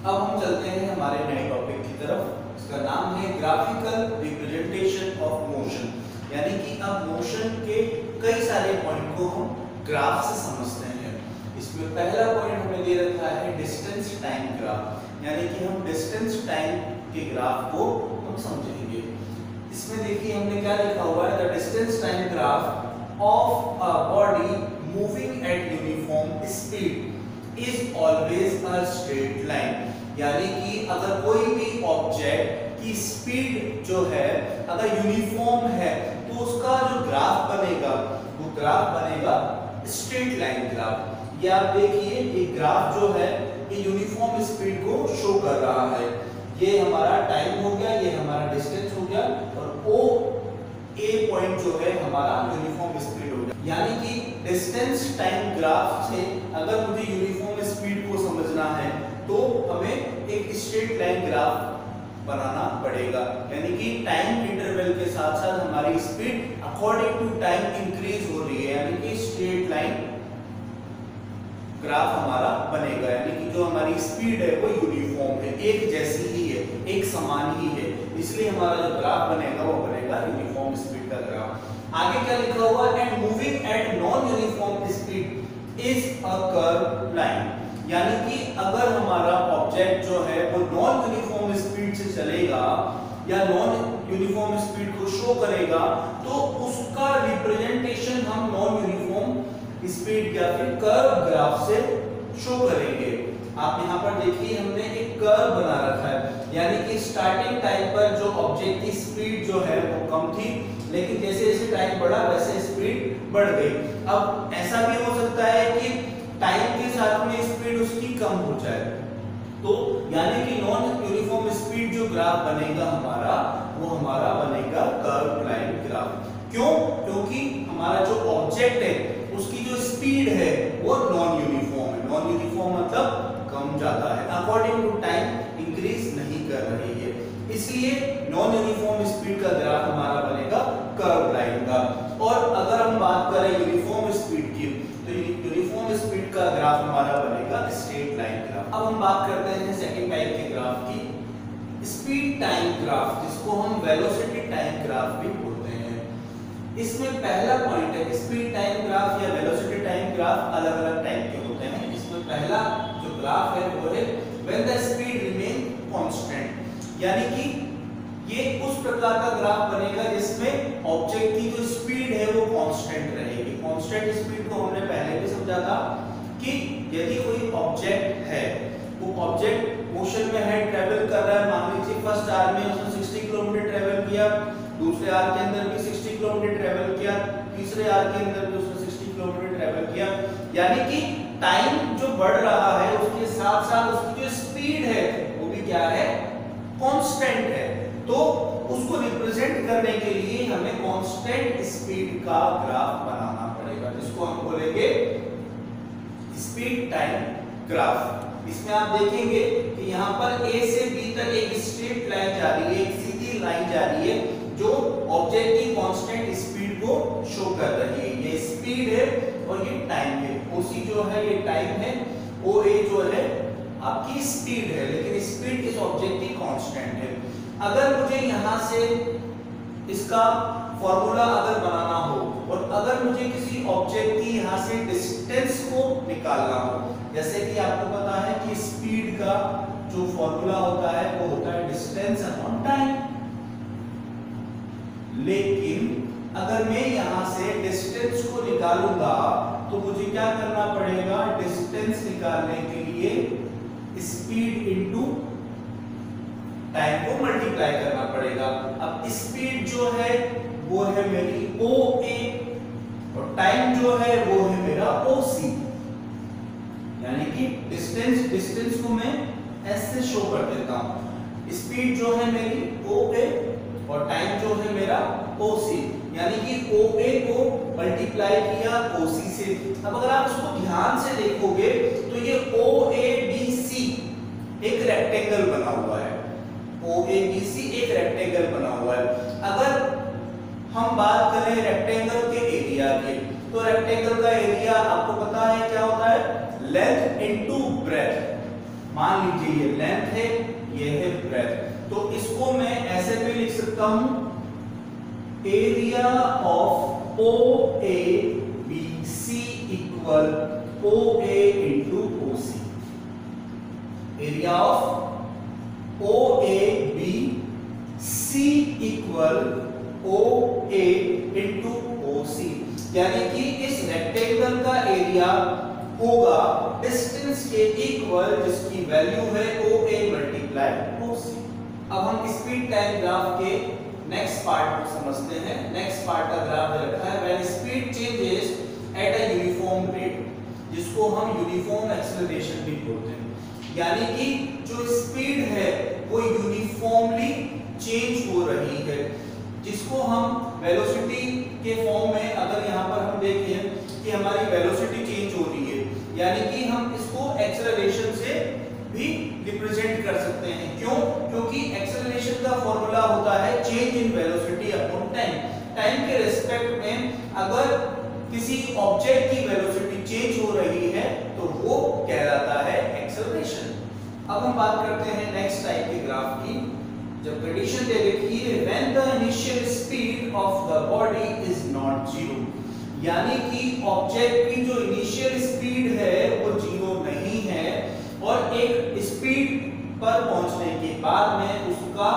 अब हम चलते हैं हमारे नए टॉपिक की तरफ। इसका नाम है ग्राफिकल रिप्रेजेंटेशन ऑफ मोशन, यानी कि अब मोशन के कई सारे पॉइंट को हम ग्राफ से समझते हैं। इसमें पहला पॉइंट हमें दे रखा है डिस्टेंस टाइम ग्राफ, यानी कि हम डिस्टेंस टाइम के ग्राफ को हम समझेंगे। इसमें देखिए हमने क्या लिखा हुआ है, the distance time graph of a body moving at uniform speed is always a straight line. यानी कि अगर कोई भी ऑब्जेक्ट की स्पीड जो है अगर यूनिफॉर्म है तो उसका जो ग्राफ बनेगा वो ग्राफ बनेगा स्ट्रेट लाइन ग्राफ। ये आप देखिए ये ग्राफ जो है ये यूनिफॉर्म स्पीड को शो कर रहा है। ये हमारा टाइम हो गया, ये हमारा डिस्टेंस हो गया, और ओ ए पॉइंट जो है हमारा यूनिफॉर्म स्पीड हो गया। यानी कि डिस्टेंस टाइम ग्राफ से अगर मुझे यूनिफॉर्म स्पीड को समझना है तो हमें एक स्ट्रेट लाइन ग्राफ बनाना पड़ेगा। यानी कि टाइम इंटरवल के साथ साथ हमारी speed according to time increase हो रही है, यानी कि स्ट्रेट लाइन ग्राफ हमारा बनेगा। यानी कि जो हमारी स्पीड है वो यूनिफॉर्म है, एक जैसी ही है, एक समान ही है, इसलिए हमारा जो ग्राफ बनेगा वो बनेगा यूनिफॉर्म स्पीड का ग्राफ। आगे क्या लिखा हुआ है, and moving at non uniform speed is a curve line. यानी कि अगर हमारा ऑब्जेक्ट जो है वो नॉन यूनिफॉर्म स्पीड से चलेगा या नॉन यूनिफॉर्म स्पीड को शो करेगा तो उसका रिप्रेजेंटेशन हम नॉन यूनिफॉर्म स्पीड या फिर कर्व ग्राफ से शो करेंगे। आप यहाँ पर देखिए हमने एक कर्व बना रखा है, यानी कि स्टार्टिंग टाइम पर जो ऑब्जेक्ट की स्पीड जो है वो कम थी, लेकिन जैसे जैसे टाइम बढ़ा वैसे स्पीड बढ़ गई। अब ऐसा भी हो सकता है कि टाइम के साथ में स्पीड उसकी कम हो जाए, तो यानी कि नॉन यूनिफॉर्म स्पीड जो ग्राफ बनेगा हमारा वो हमारा बनेगा कर्व लाइन ग्राफ। क्यों? क्योंकि हमारा जो ऑब्जेक्ट है उसकी जो स्पीड है वो नॉन यूनिफॉर्म है। नॉन यूनिफॉर्म मतलब कम ज्यादा है, अकॉर्डिंग टू टाइम इंक्रीज नहीं कर रही है, इसलिए नॉन यूनिफॉर्म स्पीड का ग्राफ हमारा बनेगा कर्व लाइन का। और अगर हम बात करें यूनिफॉर्म स्पीड की तो यूनिफॉर्म स्पीड का ग्राफ हमारा बनेगा स्ट्रेट लाइन ग्राफ। अब हम बात करते हैं सेकंड टाइप के ग्राफ की, स्पीड टाइम ग्राफ, जिसको हम वेलोसिटी टाइम ग्राफ भी बोलते हैं। इसमें पहला पॉइंट है स्पीड टाइम ग्राफ या वेलोसिटी टाइम ग्राफ अलग अलग टाइप के होते हैं। इसमें पहला जो ग्राफ है वो है when the speed remain constant, यानी कि ये उस प्रकार का ग्राफ बनेगा जिसमें ऑब्जेक्ट की जो स्पीड है वो कांस्टेंट रहेगी। कांस्टेंट स्पीड को हमने पहले भी समझा था कि यदि कोई ऑब्जेक्ट है, वो ऑब्जेक्ट मोशन में है, ट्रेवल कर रहा है, मान लीजिए फर्स्ट आवर में उसने 60 किलोमीटर ट्रेवल किया, दूसरे आवर के अंदर भी 60 किलोमीटर ट्रेवल किया, तीसरे आवर के अंदर भी उसने 60 किलोमीटर ट्रेवल किया, यानी कि टाइम जो बढ़ रहा है उसके साथ साथ उसकी जो स्पीड है वो भी क्या है, कांस्टेंट है। तो उसको रिप्रेजेंट करने के लिए हमें कांस्टेंट स्पीड का ग्राफ बनाना पड़ेगा, जिसको हम बोलेंगे स्पीड टाइम ग्राफ। इसमें आप देखेंगे कि यहाँ पर A से B तक एक स्ट्रेट लाइन जा रही है, एक सीधी लाइन जा रही है जो ऑब्जेक्ट की कांस्टेंट स्पीड को शो कर रही है। ये स्पीड है और ये टाइम है। OC जो है ये टाइम है, OA जो है आपकी स्पीड है, लेकिन स्पीड इस ऑब्जेक्ट की कांस्टेंट है। अगर मुझे यहाँ से इसका फॉर्मूला अगर बनाना हो और अगर मुझे किसी ऑब्जेक्ट की यहाँ से डिस्टेंस को निकालना हो, जैसे कि आपको पता है कि स्पीड का जो फॉर्मूला होता है वो होता है डिस्टेंस अपॉन टाइम, लेकिन अगर मैं यहाँ से डिस्टेंस को निकालूंगा तो मुझे क्या करना पड़ेगा, डिस्टेंस निकालने के लिए स्पीड इनटू टाइम को मल्टीप्लाई करना पड़ेगा। अब स्पीड जो है वो है मेरी OA और टाइम जो है वो है मेरा OC, यानी कि डिस्टेंस को मैं S से शो कर देता हूं। स्पीड जो है मेरी OA और टाइम जो है मेरा OC, यानी कि OA को मल्टीप्लाई किया OC से। अब अगर आप इसको ध्यान से देखोगे तो ये OABC एक रेक्टेंगल बना हुआ है, OABC एक रेक्टेंगल बना हुआ है। अगर हम बात करें रेक्टेंगल के एरिया की, तो रेक्टेंगल का एरिया आपको पता है क्या होता है, लेंथ इनटू ब्रेथ। मान लीजिए ये लेंथ है, ये है ब्रेथ, तो इसको मैं ऐसे भी लिख सकता हूं, area of O A B C equal O A into O C. Area of O A B C equal O A into O C, यानी कि इस रेक्टेंगल का एरिया होगा डिस्टेंस के इक्वल, जिसकी वैल्यू है ओ ए मल्टीप्लाई ओ सी। अब हम स्पीड टाइम ग्राफ के नेक्स्ट पार्ट को समझते हैं। नेक्स्ट पार्ट का ग्राफ दे रखा है when speed changes at a uniform rate, जिसको हम यूनिफॉर्म एक्सेलरेशन भी बोलते हैं, यानी कि जो स्पीड है वो यूनिफॉर्मली चेंज हो रही है, जिसको हम वेलोसिटी के फॉर्म में, अगर यहाँ पर हम देखें कि हमारी वेलोसिटी चेंज हो रही है, यानी कि हम इसको एक्सेलरेशन से भी रिप्रेजेंट कर सकते हैं। क्यों? क्योंकि एक्सेलरेशन का फॉर्मूला होता है change in velocity upon time. Time के रिस्पेक्ट में अगर किसी ऑब्जेक्ट की वेलोसिटी चेंज हो रही है तो वो कहलाता है एक्सेलरेशन। अब हम बात करते हैं नेक्स्ट टाइप के ग्राफ की। जब कंडीशन दे रखी है when the initial speed of the body is not zero, यानी कि ऑब्जेक्ट की जो इनिशियल स्पीड है वो जीरो नहीं है, और एक स्पीड पर पहुंचने के बाद में उसका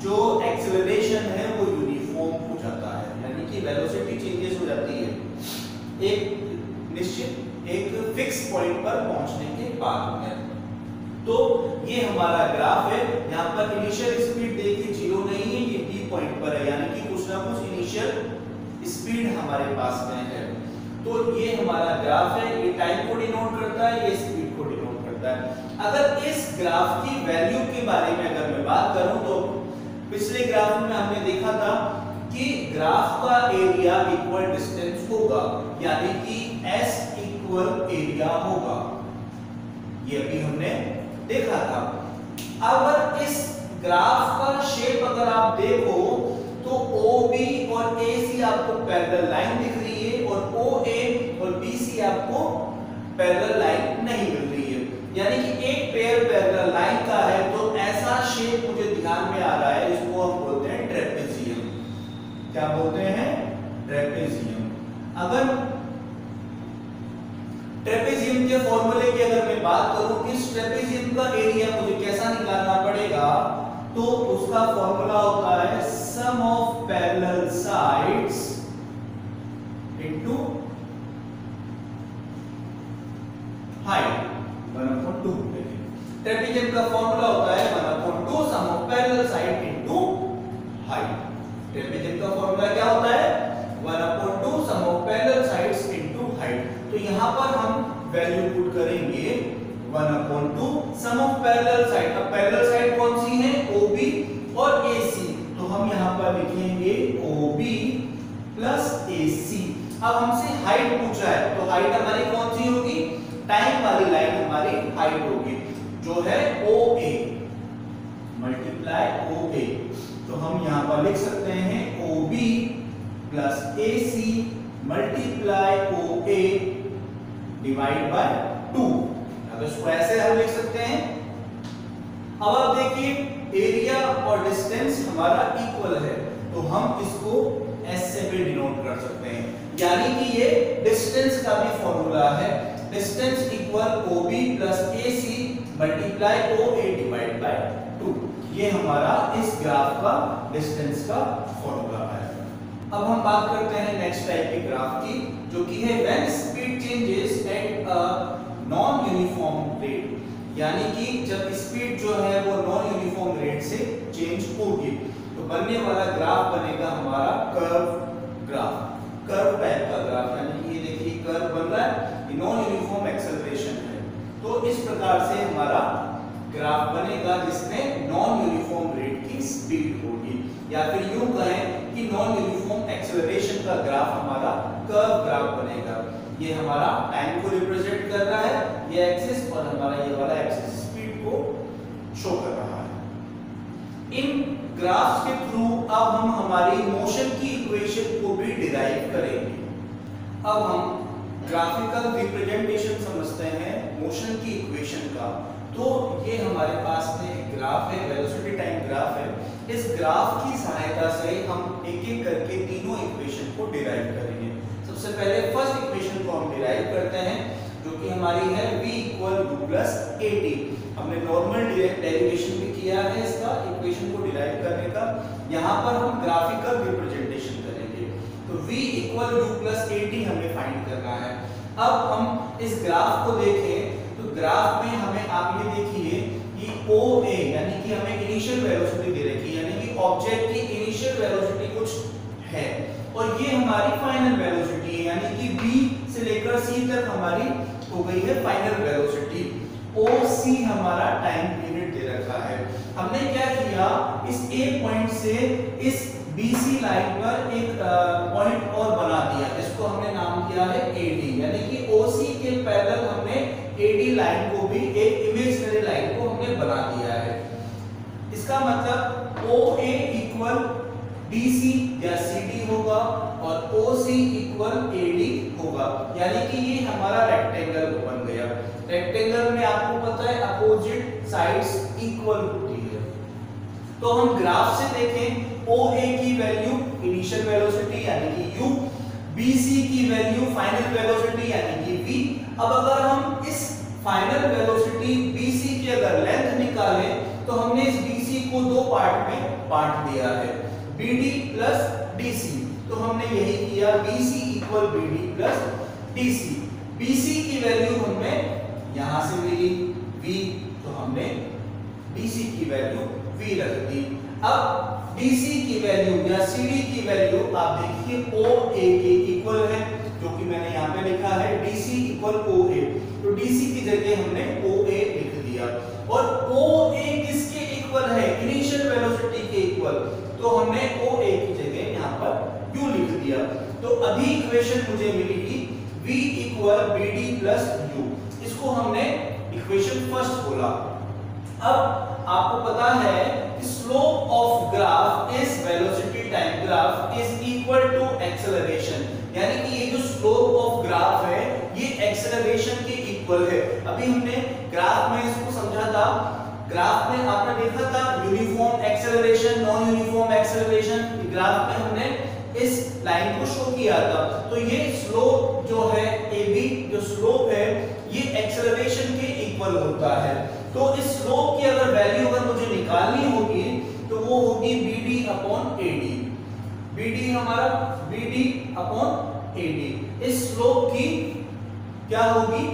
जो एक्सेलरेशन है वो यूनिफॉर्म हो जाता है, यानी कि वेलोसिटी चेंजेस हो जाती है एक निश्चित एक फिक्स पॉइंट पर पहुंचने के बाद में। तो ये हमारा ग्राफ है, यहाँ पर इनिशियल स्पीड देखिए जीरो नहीं है, ये बी पॉइंट पर है, यानी कि कुछ ना कुछ इनिशियल स्पीड हमारे पास में है। तो ये हमारा ग्राफ है, ये टाइम को डिनोट करता है, ये स्पीड को डिनोट करता है। अगर इस ग्राफ की वैल्यू के बारे में अगर मैं बात करूं तो पिछले ग्राफ में हमने देखा था कि ग्राफ का एरिया इक्वल डिस्टेंस होगा, यानी कि S इक्वल एरिया होगा, ये अभी हमने देखा था। अगर इस ग्राफ का शेप अगर आप देखो तो OB और AC आपको पैरेलल लाइन दिख रही है, और OA और BC आपको पैरेलल लाइन नहीं मिल रही है, यानी कि एक पेयर पैरेलल लाइन का है। तो ऐसा शेप मुझे ध्यान में आ रहा है, इसको हम बोलते हैं ट्रेपेजियम। क्या बोलते हैं? ट्रेपेजियम। अगर ट्रेपेजियम के फॉर्मूले की अगर मैं बात करूं, इस ट्रेपेजियम का एरिया मुझे कैसा निकालना पड़ेगा, तो उसका फॉर्मूला होता है sum of parallel sides into height 1/2। Trapezium का फॉर्मूला होता है 1/2 sum of parallel side into height. Trapezium का फॉर्मूला क्या होता है? 1/2 sum of parallel sides into height. तो यहां पर हम वैल्यू पुट करेंगे 1/2 सम ऑफ पैरेलल साइड। अब पैरेलल साइड कौन सी है? OB और AC, तो हम यहां पर लिखेंगे OB प्लस AC। अब हमसे हाइट पूछा है, तो हाइट हमारी कौन सी होगी? टाइम वाली लाइन हमारी हाइट होगी, जो है OA मल्टीप्लाई OA। तो हम यहां पर लिख सकते हैं OB plus AC multiply OA divide by 2। अब इसको ऐसे हम लिख सकते हैं। अब आप देखिए एरिया और डिस्टेंस हमारा इक्वल है, तो हम इसको S से भी डिनोट कर सकते हैं, यानी कि ये डिस्टेंस का भी फॉर्मूला है। Distance equal OB plus AC multiply OA divide by 2। ये हमारा इस ग्राफ का डिस्टेंस का फॉर्मूला है। अब हम बात करते हैं नेक्स्ट टाइप के ग्राफ की, जो कि है when speed changes at a non uniform rate, यानी कि जब स्पीड जो है वो नॉन यूनिफॉर्म रेट से चेंज होगी, तो बनने वाला ग्राफ बनेगा हमारा कर्व ग्राफ, कर्व टाइप का ग्राफ। यानी कि ये देखिए कर्व बन रहा है, ये नॉन यूनिफॉर्म एक्सेलरेशन है। तो इस प्रकार से हमारा ग्राफ बनेगा जिसमें नॉन यूनिफॉर्म रेट की स्पीड होगी, या फिर यूं कहें कि नॉन यूनिफॉर्म एक्सेलरेशन का ग्राफ हमारा कर्व ग्राफ बनेगा। ये हमारा टाइम को रिप्रेजेंट कर रहा है, ये एक्सिस, और हमारा ये वाला एक्सिस स्पीड को शो कर रहा है। इन ग्राफ्स के थ्रू अब हम हमारी मोशन की इक्वेशन को भी डिराइव करेंगे। अब हम ग्राफिकल रिप्रेजेंटेशन समझते हैं मोशन की इक्वेशन का। तो ये हमारे पास में एक ग्राफ है, वेलोसिटी टाइम ग्राफ है। इस ग्राफ की सहायता से हम एक एक करके तीनों इक्वेशन को डिराइव करेंगे। सबसे पहले फर्स्ट इक्वेशन को हम डिराइव करते हैं, जो कि हमारी है v = u + at। हमने नॉर्मल डेरिवेशन भी किया है इसका, इक्वेशन को डिराइव करने का। यहाँ पर हम ग्राफिकल रिप्रेजेंटेशन करेंगे। तो v = u + at हमें फाइंड करना है। अब हम इस ग्राफ को देखें तो ग्राफ में हमें आप ये देखिए कि OA यानी कि हमें इनिशियल वेलोसिटी दे रखी है, यानी कि ऑब्जेक्ट की इनिशियल वेलोसिटी कुछ है और ये हमारी फाइनल वेलोसिटी है, यानी कि B से लेकर C तक हमारी हो गई है फाइनल वेलोसिटी। OC हमारा टाइम पीरियड दे रखा है। हमने क्या किया, इस A पॉइंट से इस BC लाइन पर एक पॉइंट और बना दिया, इसको हमने नाम दिया है AD, यानी कि OC के पैरेलल हमने AD लाइन को भी एक इमेजिनरी लाइन को हमने बना दिया है। इसका मतलब OA = DC या CD होगा और OC = AD होगा, यानी कि ये हमारा रेक्टेंगल बन गया। रेक्टेंगल में आपको पता है अपोजिट साइड्स इक्वल होती है। तो हम ग्राफ से देखें, OA की वैल्यू इनिशियल वेलोसिटी यानी कि u, BC की वैल्यू फाइनल वेलोसिटी यानी कि v। अब अगर हम इस फाइनल वेलोसिटी BC की अगर लेंथ निकालें तो हमने इस BC को दो पार्ट में बांट दिया है, BD + DC। तो हमने यही किया, BC = BD + DC। BC की वैल्यू हमें यहां से मिली v, तो हमने DC की वैल्यू v रख दी। अब DC की वैल्यू या CD की वैल्यू आप देखिए OA के इक्वल है, जो कि मैंने यहाँ पे लिखा है DC = OA। तो DC की जगह हमने OA लिख दिया और OA किसके इक्वल है, इनिशियल वेलोसिटी के इक्वल, तो हमने OA की जगह यहाँ पर U लिख दिया। तो अभी इक्वेशन मुझे मिलेगी v = BD + U। इसको हमने इक्वेशन फर्स्ट बोला। अब आपको पता है कि slope of graph is velocity time graph is equal to acceleration, यानी कि ये जो स्लोप ऑफ ग्राफ है ये एक्सेलरेशन के इक्वल है। अभी हमने ग्राफ में इसको समझा था, ग्राफ में आपने देखा था uniform acceleration, non uniform acceleration. Graph में हमने इस लाइन को शो किया था। तो ये स्लोप जो है AB, जो स्लोप है ये एक्सेलरेशन के इक्वल होता है। तो इस स्लोप की अगर वैल्यू अगर मुझे निकालनी होगी तो वो होगी BD/AD। BD हमारा BD/AD इस स्लोप की क्या होगी,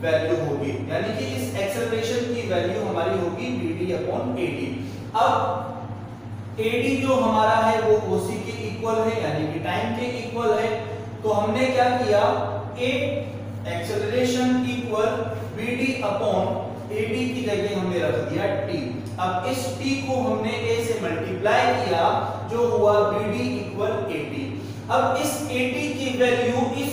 वैल्यू होगी, यानी कि इस एक्सेलरेशन की वैल्यू हमारी होगी BD/AD। अब AD जो हमारा है वो OC के इक्वल है, यानी कि टाइम के इक्वल है। तो हमने क्या किया, A एक्सेलरेशन = BD/AD की जगह हमने रख दिया T। अब इस T को हमने A से मल्टीप्लाई किया, जो हुआ BD = AT। अब इस AT की वैल्यू इस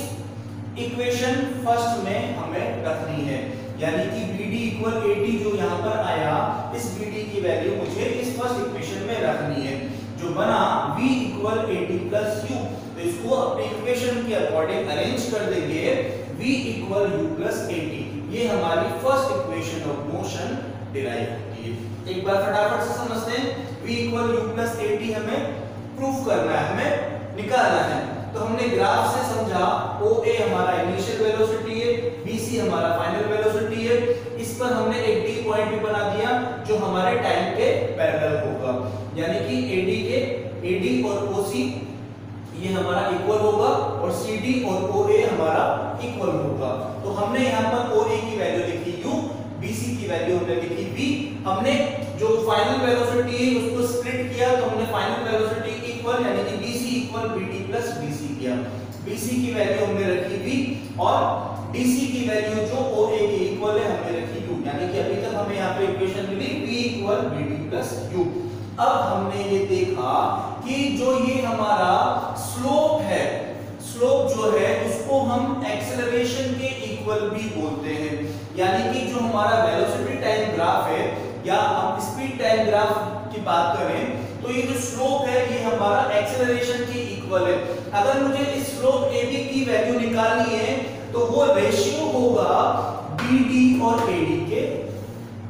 इक्वेशन फर्स्ट में हमें रखनी है, यानी कि BD = AT जो यहाँ पर आया, इस BD की वैल्यू मुझे इस फर्स्ट इक्वेशन में रखनी है, जो बना v = AT + U। तो इसको अपने इक्वेशन के अकॉर्डिंग अरेंज कर देंगे, v = U + AT। ये हमारी first equation of motion derive होती है। एक बार फटाफट से समझते हैं, v = U + AT हमें प्रूफ करना है, हमें निकालना है। तो हमने ग्राफ से समझा OA हमारा इनिशियल वेलोसिटी है, BC हमारा फाइनल वेलोसिटी है। इस पर हमने एक D पॉइंट भी बना दिया जो हमारे टाइम के पैरेलल होगा, यानी कि AD और OC ये हमारा इक्वल होगा और CD और OA हमारा इक्वल होगा। तो हमने यहाँ पर OA की वैल्यू लिखी U, BC की वैल्यू हमने लिखी V। हमने जो फाइनल वेलोसिटी है उसको स्प्लिट किया, तो हमने फाइनल वेलोसिटी इक्वल यानी कि BC = BD + BC किया। BC की वैल्यू हमने रखी V और DC की वैल्यू जो OA के इक्वल है हमने रखी U, यानी कि अभी तक हमें यहाँ पे इक्वेशन मिली V = BD + U। अब हमने ये देखा कि जो ये हमारा स्लोप है, स्लोप जो है उसको हम एक्सेलरेशन के इक्वल भी बोलते हैं, यानी कि जो हमारा वेलोसिटी टाइम ग्राफ है या हम स्पीड टाइम ग्राफ की बात करें तो ये जो स्लोप है ये हमारा एक्सेलरेशन के इक्वल है। अगर मुझे इस स्लोप AB की वैल्यू निकालनी है तो वो रेशियो होगा BD और AD के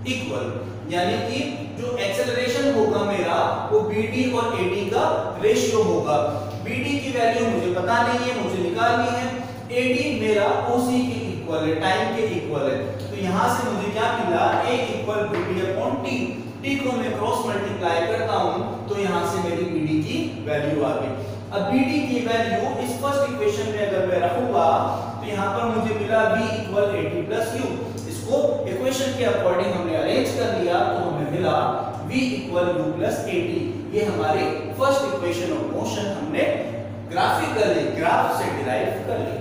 इक्वल, यानी कि जो एक्सेलरेशन होगा मेरा वो BD और AD का रेशियो होगा। BD की वैल्यू मुझे पता नहीं है, मुझे निकालनी है। AD मेरा OC के इक्वल है, टाइम के इक्वल है। तो यहां से मुझे क्या मिला, A equal BD upon T। T को मैं क्रॉस मल्टीप्लाई करता हूं तो यहां से मेरी BD की वैल्यू आ गई। अब BD की वैल्यू इस फर्स्ट इक्वेशन में अगर मैं रखूंगा तो यहां पर मुझे मिला V equal AT plus U। इसको इक्वेशन के अकॉर्डिंग हमने अरेंज कर लिया तो हमें मिला V equal U plus AT। ये हमारी फर्स्ट इक्वेशन ऑफ मोशन हमने ग्राफिकली ग्राफ से डिराइव कर ली।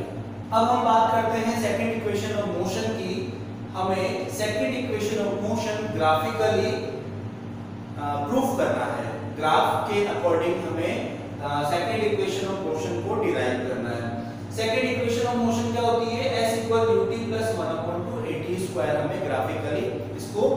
अब हम बात करते हैं सेकंड इक्वेशन ऑफ मोशन की। हमें second equation of motion graphically proof करना है। ग्राफ के अकॉर्डिंग हमें सेकंड इक्वेशन ऑफ मोशन को डिराइव करना है। सेकंड इक्वेशन ऑफ मोशन क्या होती है, s equal ut plus 1/2 at square. हमें ग्राफिकली इसको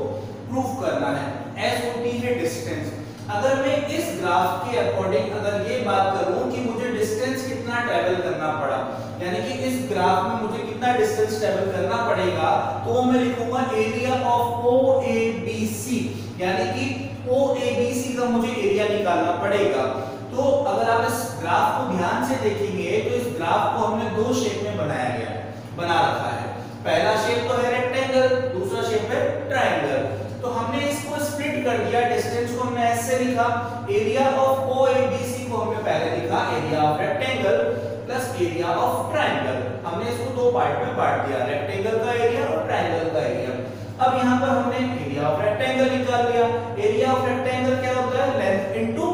प्रूफ करना है। s होती है डिस्टेंस। अगर मैं इस ग्राफ के अकॉर्डिंग अगर ये बात करूं कि मुझे डिस्टेंस कितना ट्रैवल करना पड़ा, यानी कि इस ग्राफ में मुझे कितना डिस्टेंस ट्रैवल करना पड़ेगा, तो मैं लिखूंगा एरिया ऑफ OABC, यानी कि OABC का मुझे एरिया निकालना पड़ेगा। तो अगर आप इस ग्राफ को ध्यान से देखेंगे तो इस ग्राफ को हमने दो शेप में बना रखा है। पहला शेप तो है रेक्टेंगल, दूसरा शेप है ट्रायंगल। तो हमने इसको स्प्लिट कर दिया, डिस्टेंस को हमने ऐसे लिखा, एरिया ऑफ OABC को हमने पहले लिखा area of rectangle plus area of triangle. हमने इसको दो पार्ट में बांट दिया, रेक्टेंगल का एरिया और ट्रायंगल का एरिया। अब यहाँ पर हमने एरिया ऑफ रेक्टेंगल निकाल लिया। एरिया ऑफ रेक्टेंगल क्या होता है, लेंथ इनटू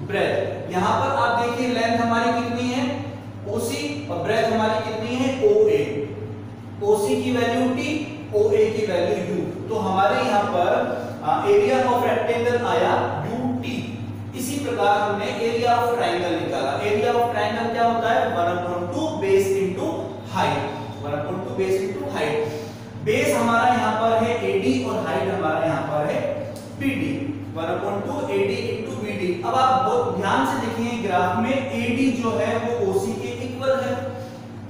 ब्रेथ। यहाँ पर आप देखिए लेंथ हमारी कितनी है OC और ब्रेथ हमारी कितनी है OA। OC की वैल्यू T, OA की वैल्यू U। तो हमारे यहाँ पर एरिया ऑफ रेक्टेंगल आया UT। इसी प्रकार हमने एरिया ऑफ ट्रायंगल निकाला। एरिया ऑफ ट्रायंगल क्या होता है, 1/2 base into height. 1/2 base into height. Base हमारा यहाँ पर है AD और हाइट हमारा यहाँ पर है BD। 1/2 AD into BD। अब आप बहुत ध्यान से देखिए ग्राफ में AD जो है वो OC के इक्वल है।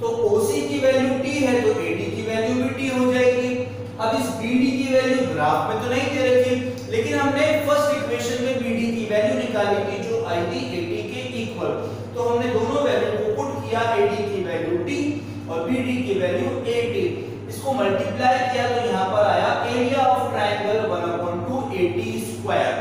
तो OC की वैल्यू T है तो AD की वैल्यू भी T हो जाएगी। अब इस BD की वैल्यू ग्राफ में तो नहीं दे रखी, लेकिन हमने फर्स्ट इक्वेशन में BD की वैल्यू निकाली थी जो आई थी AD के इक्वल। तो हमने दोनों वैल्यू को पुट किया, AD की वैल्यू T और BD की वैल्यू AT। इसको मल्टीप्लाई किया तो यहाँ पर आया area of triangle 1/2 AT square.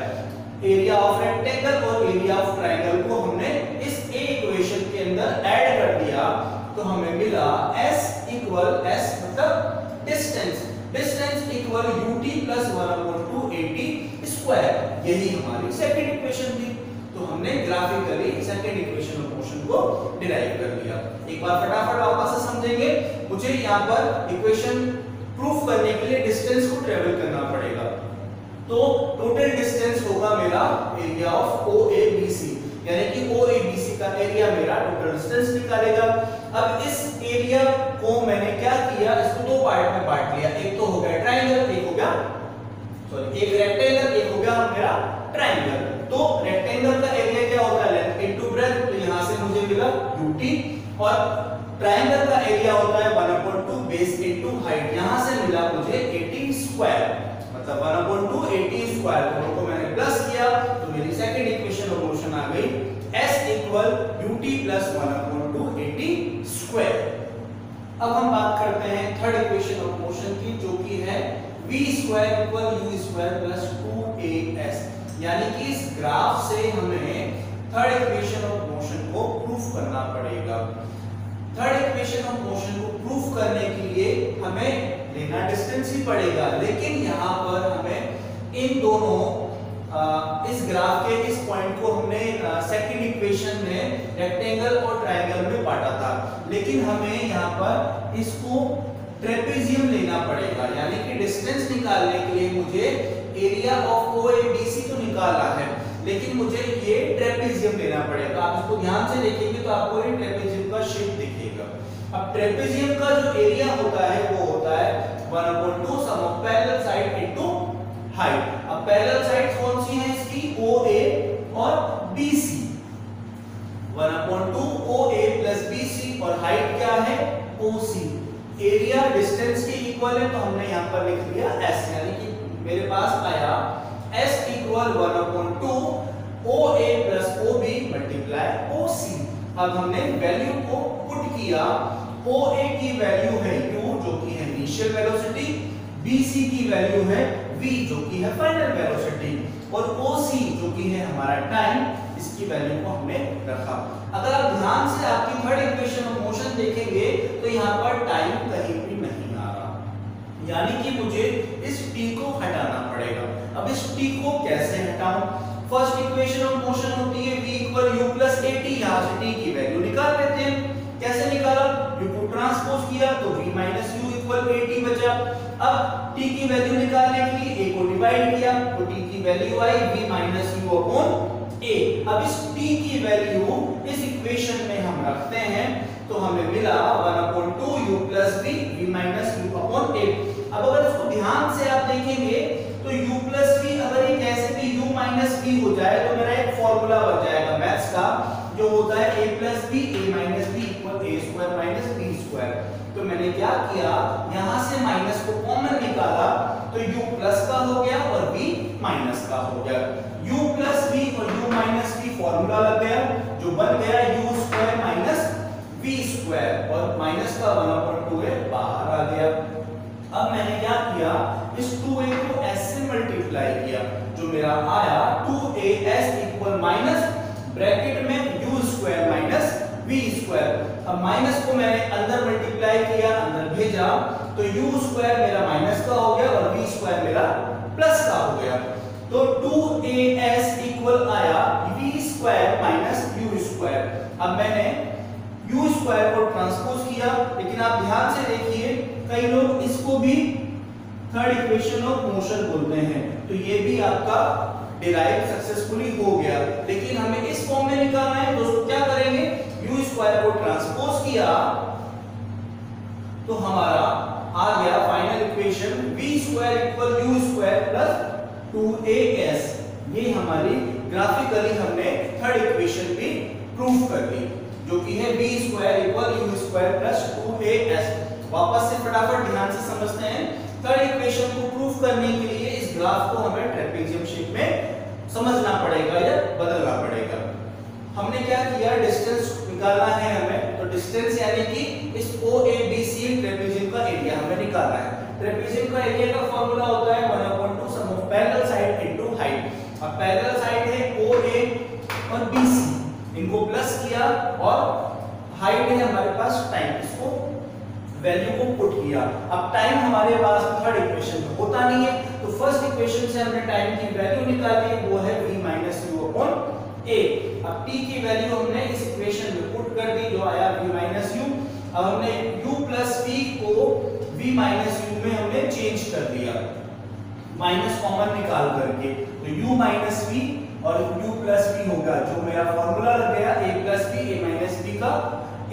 Area of rectangle और एरिया ऑफ ट्रायंगल को हमने इस A इक्वेशन के अंदर ऐड कर दिया तो हमें मिला S इक्वल S मतलब distance, distance equal UT plus 1/2 AT square. यही हमारी सेकंड इक्वेशन थी। तो हमने graphically second equation of motion को डिराइव कर लिया। एक बार फटाफट वापस से समझेंगे। मुझे यहाँ पर इक्वेशन प्रूफ करने के लिए डिस्टेंस को ट्रेवल करना पड़ेगा। तो टोटल डिस्टेंस होगा मेरा एरिया ऑफ OABC, यानी कि OABC का एरिया मेरा टोटल डिस्टेंस निकालेगा। अब इस एरिया को मैंने क्या किया, इसको दो पार्ट में बांट लिया। एक तो हो गया ट्रायंगल, एक हो गया एक रेक्टेंगल, एक हो गया मेरा ट्रायंगल। तो रेक्टेंगल का एरिया क्या होता है, लेंथ इनटू ब्रेथ। तो यहां से मुझे मिला UT और ट्रायंगल का एरिया होता है 1/2 बेस इनटू हाइट। यहां से मिला मुझे AT स्क्वायर, मतलब 1/2 AT स्क्वायर। दोनों को मैंने प्लस किया तो मेरी सेकंड इक्वेशन ऑफ मोशन आ गई S equal UT plus 1/2 AT square. अब हम बात करते हैं थर्ड इक्वेशन ऑफ मोशन की, जो कि है V square equal U square plus 2AS। यानी कि इस ग्राफ से हमें थर्ड इक्वेशन ऑफ मोशन को प्रूफ करना पड़ेगा। थर्ड इक्वेशन ऑफ मोशन को प्रूफ करने के लिए हमें लेना डिस्टेंस ही पड़ेगा, लेकिन यहाँ पर हमें इन दोनों इस ग्राफ के इस पॉइंट को हमने सेकंड इक्वेशन में रेक्टेंगल और ट्रायंगल में बांटा था, लेकिन हमें यहाँ पर इसको ट्रेपेजियम लेना पड़ेगा। यानी कि डिस्टेंस निकालने के लिए मुझे एरिया ऑफ OABC तो निकालना है, लेकिन मुझे ये ट्रेपेजियम लेना पड़ेगा। आप इसको ध्यान से देखेंगे तो आपको ये ट्रेपेजियम का शेप दिखेगा। अब ट्रेपेजियम का जो एरिया होता है वो होता है 1/2 sum of parallel side into height. अब पैरेलल साइड कौन सी है इसकी, OA और BC। 1/2 OA प्लस BC और हाइट क्या है OC। एरिया डिस्टेंस के इक्वल है तो हमने यहाँ पर लिख दिया S, यानी कि मेरे पास आया s equal 1/2 OA plus OB multiply OC। अब हमने वैल्यू को पुट किया। OA की वैल्यू है u जो कि है इनिशियल वेलोसिटी, BC की वैल्यू है v जो कि है फाइनल वेलोसिटी, और OC जो कि है हमारा टाइम, इसकी वैल्यू को हमने रखा। अगर आप ध्यान से आपकी थर्ड इक्वेशन ऑफ मोशन देखेंगे तो यहाँ पर टाइम कहीं भी नहीं आ रहा, यानी कि मुझे इस t को हटाना पड़ेगा। अब इस t को कैसे हटाऊं? फर्स्ट इक्वेशन ऑफ मोशन होती है v equal u plus at। यहाँ से t की वैल्यू निकाल लेते हैं। कैसे निकाला? u को ट्रांसपोज किया तो v minus u equal at बचा। अब t की वैल्यू निकालने के लिए a को डिवाइड किया तो t की value I v minus u upon a। अब इस t की वैल्यू इस इक्वेशन में हम रखते हैं तो हमें मिला 1/2 u plus v minus u upon a। अब अगर इसको ध्यान से आप देखेंगे तो u प्लस v अगर ये कैसे भी u माइनस v हो जाए तो मेरा एक फॉर्मूला बन जाएगा मैथ्स का जो होता है a plus b a minus b equal a square minus b square. तो मैंने क्या किया, यहाँ से माइनस को कॉमन निकाला तो u प्लस का हो गया और v माइनस का हो गया। u प्लस v और u माइनस v फॉर्मूला लग गया जो बन गया u square minus v square, और माइनस का 1/2 है बाहर आ गया। अब मैंने क्या किया, इस 2a को s से मल्टीप्लाई किया जो मेरा आया 2as इक्वल माइनस ब्रैकेट में u square minus v square. अब माइनस को मैंने अंदर मल्टीप्लाई किया, अंदर भेजा तो u स्क्वायर मेरा माइनस का हो गया और v स्क्वायर मेरा प्लस का हो गया। तो 2as इक्वल आया v square minus u square. अब मैंने u स्क्वायर को ट्रांसपोज किया, लेकिन आप ध्यान से देखिए कई लोग इसको भी थर्ड इक्वेशन ऑफ मोशन बोलते हैं, तो ये भी आपका डिराइव सक्सेसफुली हो गया। लेकिन हमें इस फॉर्म में निकालना है, दोस्तों क्या करेंगे, u स्क्वायर को ट्रांसपोज किया तो हमारा आ गया final equation v square equal u square plus 2as। ये हमारी ग्राफिकली हमने थर्ड इक्वेशन भी प्रूफ कर दी जो कि है v square equal u square plus 2as। वापस से फटाफट ध्यान से समझते हैं। थर्ड इक्वेशन को प्रूफ करने के लिए इस ग्राफ को हमें ट्रेपेजियम शेप में समझना पड़ेगा या बदलना पड़ेगा। हमने क्या किया, डिस्टेंस निकालना है हमें, तो डिस्टेंस यानी कि इस OABC ट्रेपेजियम का एरिया हमें निकालना है। ट्रेपेजियम का एरिया का फार्मूला होता है 1/2 sum of parallel side into height. अब पैरेलल साइड है OA और BC, इनको प्लस किया, और हाइट है हमारे पास टाइम, इसको वैल्यू को पुट किया। अब टाइम हमारे पास थर्ड इक्वेशन में होता नहीं है, तो फर्स्ट इक्वेशन से हमने टाइम की वैल्यू निकाली, वो है v minus u upon a। अब t की वैल्यू हमने इस इक्वेशन में पुट कर दी जो आया v माइनस u। अब हमने u प्लस v को v माइनस u में हमने चेंज कर दिया माइनस कॉमन निकाल करके, तो u माइनस v और u प्लस v होगा जो मेरा फॉर्मूला लग गया a plus b a minus b का,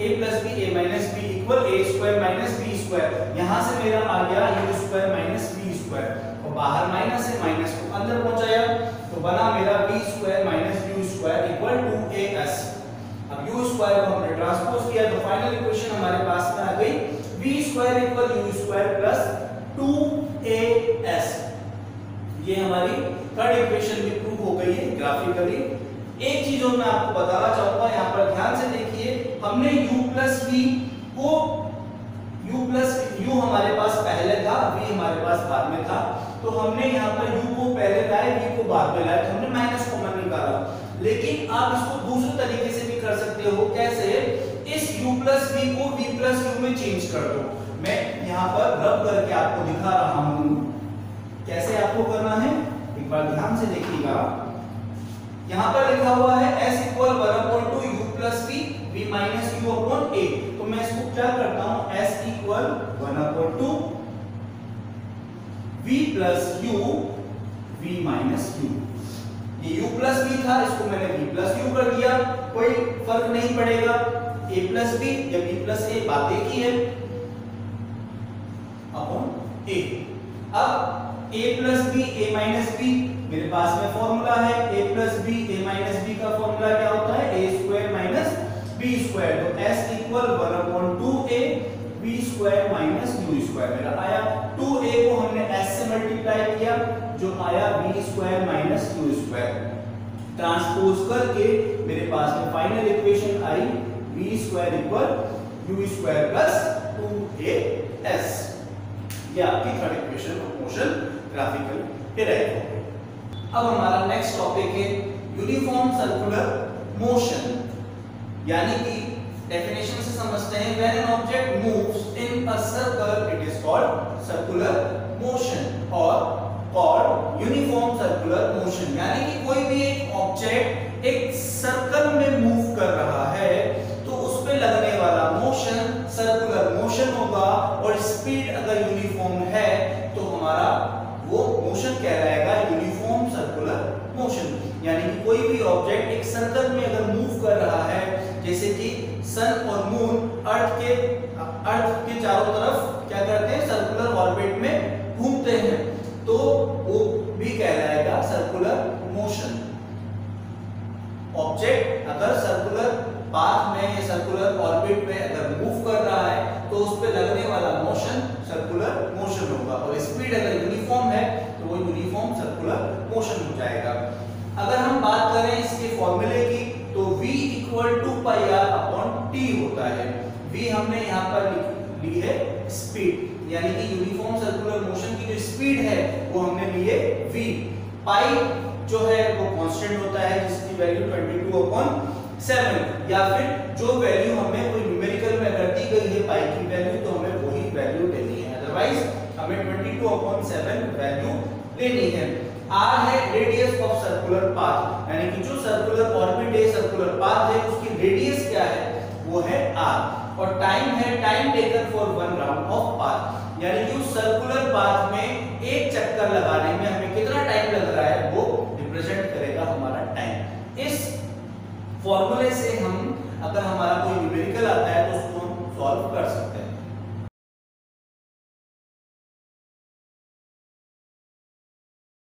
a plus b a minus b equal a square minus b square. यहाँ से मेरा आ गया u square minus b square, और बाहर माइनस है, माइनस को अंदर पहुंचाया तो बना मेरा b square minus u square equal 2as। अब u स्क्वायर को हमने ट्रांसपोज किया तो फाइनल इक्वेशन हमारे पास में आ गई v square equal u square plus 2as। ये हमारी थर्ड इक्वेशन भी प्रूव हो गई है ग्राफिकली। एक चीज और मैं आपको बताना चाहूंगा, यहाँ पर ध्यान से देखिए, हमने u प्लस v को u हमारे पास पहले था, v हमारे पास बाद में था, तो हमने यहाँ पर u को पहले लाए v को बाद में लाए, तो हमने माइनस कॉमन निकाला। लेकिन आप इसको दूसरे तरीके से भी कर सकते हो। कैसे? इस u प्लस v को v प्लस u में चेंज कर दो। मैं यहाँ पर रब करके आपको दिखा रहा हूँ कैसे आपको करना है, एक बार ध्यान से देखिएगा। यहाँ पर लिखा हुआ है s equal 1/2 u plus v minus u upon a। तो मैं इसको क्या करता हूँ, s equal 1/2 v plus u v minus u। ये u प्लस v था, इसको मैंने v प्लस u कर दिया, कोई फर्क नहीं पड़ेगा। a प्लस b या b प्लस a बात एक ही है अपॉन a। अब a plus b a minus b मेरे पास में फॉर्मूला है, a plus b a minus b का फॉर्मूला क्या होता है, a square minus b square. तो s equal 1/2a b square minus u square मेरा आया। 2a को हमने s से मल्टीप्लाई किया square minus Q square, transpose करके मेरे पास में फाइनल इक्वेशन आई v square equal u square plus 2as। ये आपकी third equation of motion graphical derive हो गई। अब हमारा नेक्स्ट टॉपिक है यूनिफॉर्म सर्कुलर मोशन, यानी कि डेफिनेशन से समझते हैं, when an object moves in a circle it is called circular motion और कॉल्ड यूनिफॉर्म सर्कुलर मोशन, यानी कि कोई भी एक ऑब्जेक्ट एक सर्कल में मूव कर रहा है तो उस पे लगने वाला मोशन सर्कुलर मोशन होगा, और स्पीड अगर यूनिफॉर्म है तो हमारा वो मोशन कहलाएगा यूनिफॉर्म सर्कुलर मोशन। यानी कि कोई भी ऑब्जेक्ट एक सर्कल में अगर मूव कर रहा है, जैसे कि सन और मून अर्थ के चारों तरफ क्या करते हैं, सर्कुलर ऑर्बिट में घूमते हैं, तो वो भी कहलाएगा सर्कुलर मोशन। ऑब्जेक्ट अगर सर्कुलर पाथ में या सर्कुलर ऑर्बिट में अगर मूव कर रहा है तो उस पे लगने वाला मोशन सर्कुलर मोशन होगा, और स्पीड अगर यूनिफॉर्म है तो वो यूनिफॉर्म सर्कुलर मोशन हो जाएगा। अगर हम बात करें इसके फॉर्मूले की तो v equal to pi r upon t होता है। v हमने यहाँ पर ली है स्पीड, यानी कि यूनिफॉर्म सर्कुलर मोशन की जो स्पीड है वो हमने ली है v। पाई जो है वो कांस्टेंट होता है जिसकी वैल्यू 22/7, या फिर जो वैल्यू हमें कोई न्यूमेरिकल में अगर दी गई है पाई की वैल्यू तो हमें वही वैल्यू लेनी है, अदरवाइज हमें 22/7 वैल्यू लेनी है। r है रेडियस ऑफ सर्कुलर पाथ, यानी कि जो सर्कुलर ऑर्बिट है सर्कुलर पाथ है उसकी रेडियस क्या है वो है r, और टाइम है time taken for one round of path, यानी कि उस सर्कुलर पाथ में एक चक्कर लगाने में हमें कितना टाइम लग रहा है वो रिप्रेजेंट करेगा हमारा टाइम। इस फॉर्मूले से हम अगर हमारा कोई न्यूमेरिकल आता है